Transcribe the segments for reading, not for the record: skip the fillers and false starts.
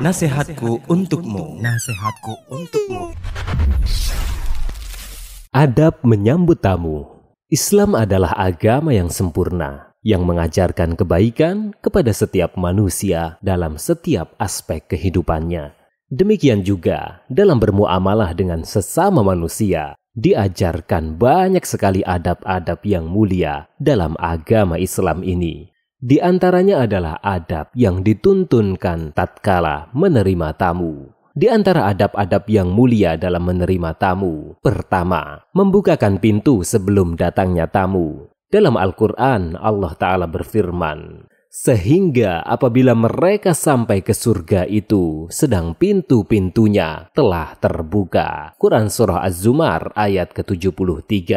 Nasihatku untukmu. Nasihatku untukmu. Adab menyambut tamu. Islam adalah agama yang sempurna, yang mengajarkan kebaikan kepada setiap manusia dalam setiap aspek kehidupannya. Demikian juga dalam bermuamalah dengan sesama manusia, diajarkan banyak sekali adab-adab yang mulia dalam agama Islam ini. Di antaranya adalah adab yang dituntunkan tatkala menerima tamu. Di antara adab-adab yang mulia dalam menerima tamu, pertama, membukakan pintu sebelum datangnya tamu. Dalam Al-Quran, Allah Ta'ala berfirman, sehingga apabila mereka sampai ke surga itu, sedang pintu-pintunya telah terbuka. Quran Surah Az-Zumar ayat ke-73.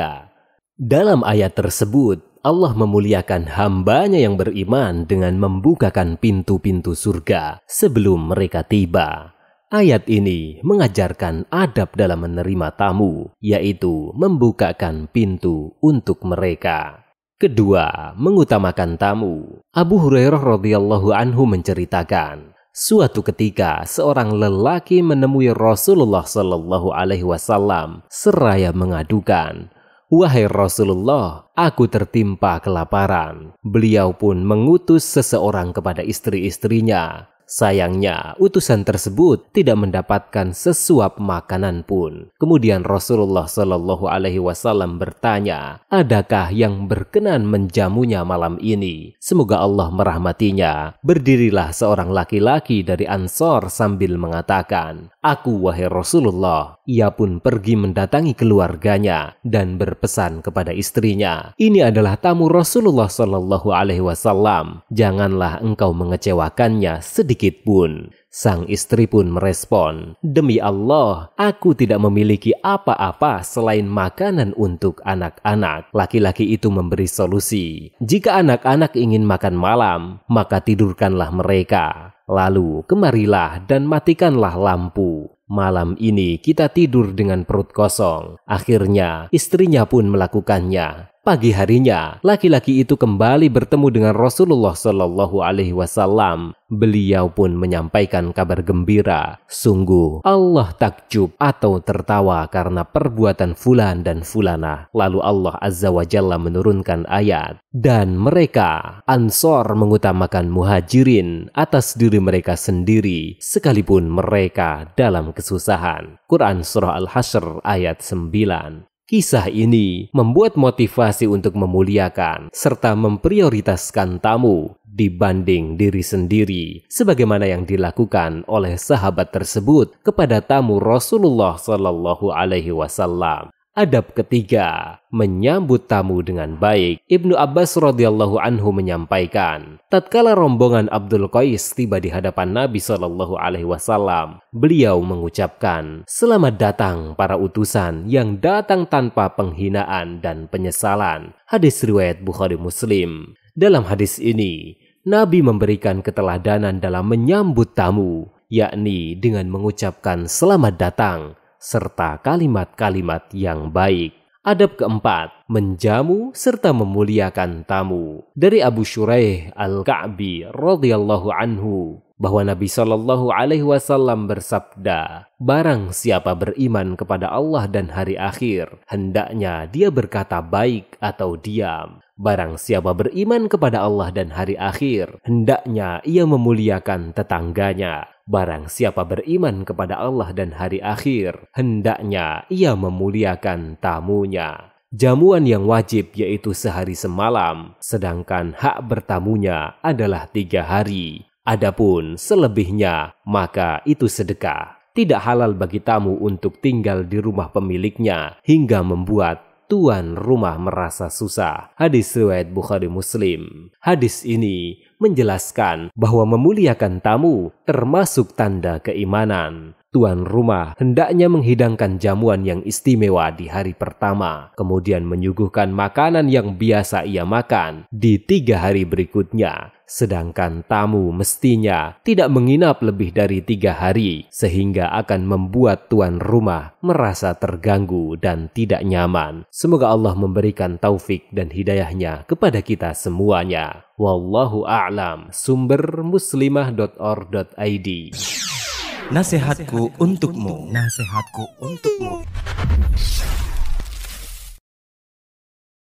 Dalam ayat tersebut, Allah memuliakan hambanya yang beriman dengan membukakan pintu-pintu surga sebelum mereka tiba. Ayat ini mengajarkan adab dalam menerima tamu, yaitu membukakan pintu untuk mereka. Kedua, mengutamakan tamu. Abu Hurairah radhiyallahu anhu menceritakan, suatu ketika seorang lelaki menemui Rasulullah sallallahu alaihi wasallam seraya mengadukan, "Wahai Rasulullah, aku tertimpa kelaparan." Beliau pun mengutus seseorang kepada istri-istrinya. Sayangnya, utusan tersebut tidak mendapatkan sesuap makanan pun. Kemudian Rasulullah Shallallahu Alaihi Wasallam bertanya, adakah yang berkenan menjamunya malam ini? Semoga Allah merahmatinya. Berdirilah seorang laki-laki dari Ansor sambil mengatakan, "Aku wahai Rasulullah." Ia pun pergi mendatangi keluarganya dan berpesan kepada istrinya, "Ini adalah tamu Rasulullah Shallallahu Alaihi Wasallam. Janganlah engkau mengecewakannya sedikit pun." Sang istri pun merespon, "Demi Allah, aku tidak memiliki apa-apa selain makanan untuk anak-anak." Laki-laki itu memberi solusi, "Jika anak-anak ingin makan malam, maka tidurkanlah mereka. Lalu kemarilah dan matikanlah lampu. Malam ini kita tidur dengan perut kosong." Akhirnya istrinya pun melakukannya. Pagi harinya, laki-laki itu kembali bertemu dengan Rasulullah Shallallahu Alaihi Wasallam. Beliau pun menyampaikan kabar gembira. Sungguh, Allah takjub atau tertawa karena perbuatan fulan dan fulana. Lalu Allah Azza wa Jalla menurunkan ayat, "Dan mereka, Ansor, mengutamakan muhajirin atas diri mereka sendiri, sekalipun mereka dalam kesusahan." Quran Surah Al-Hasyr ayat 9. Kisah ini membuat motivasi untuk memuliakan serta memprioritaskan tamu dibanding diri sendiri, sebagaimana yang dilakukan oleh sahabat tersebut kepada tamu Rasulullah Shallallahu Alaihi Wasallam. Adab ketiga, menyambut tamu dengan baik. Ibnu Abbas radhiyallahu anhu menyampaikan, tatkala rombongan Abdul Qais tiba di hadapan Nabi Shallallahu Alaihi Wasallam, beliau mengucapkan, "Selamat datang para utusan yang datang tanpa penghinaan dan penyesalan." Hadis riwayat Bukhari Muslim. Dalam hadis ini, Nabi memberikan keteladanan dalam menyambut tamu, yakni dengan mengucapkan selamat datang serta kalimat-kalimat yang baik. Adab keempat, menjamu serta memuliakan tamu. Dari Abu Shuraih Al-Ka'bi radhiyallahu anhu bahwa Nabi Shallallahu Alaihi Wasallam bersabda, "Barang siapa beriman kepada Allah dan hari akhir, hendaknya dia berkata baik atau diam. Barang siapa beriman kepada Allah dan hari akhir, hendaknya ia memuliakan tetangganya. Barang siapa beriman kepada Allah dan hari akhir, hendaknya ia memuliakan tamunya." Jamuan yang wajib yaitu sehari semalam, sedangkan hak bertamunya adalah 3 hari. Adapun selebihnya, maka itu sedekah. Tidak halal bagi tamu untuk tinggal di rumah pemiliknya hingga membuat tuan rumah merasa susah. Hadis riwayat Bukhari Muslim. Hadis ini menjelaskan bahwa memuliakan tamu termasuk tanda keimanan. Tuan rumah hendaknya menghidangkan jamuan yang istimewa di hari pertama, kemudian menyuguhkan makanan yang biasa ia makan di 3 hari berikutnya. Sedangkan tamu mestinya tidak menginap lebih dari 3 hari, sehingga akan membuat tuan rumah merasa terganggu dan tidak nyaman. Semoga Allah memberikan taufik dan hidayahnya kepada kita semuanya. Wallahu a'lam. Sumber muslimah.or.id. Nasihatku untukmu. Nasihatku untukmu.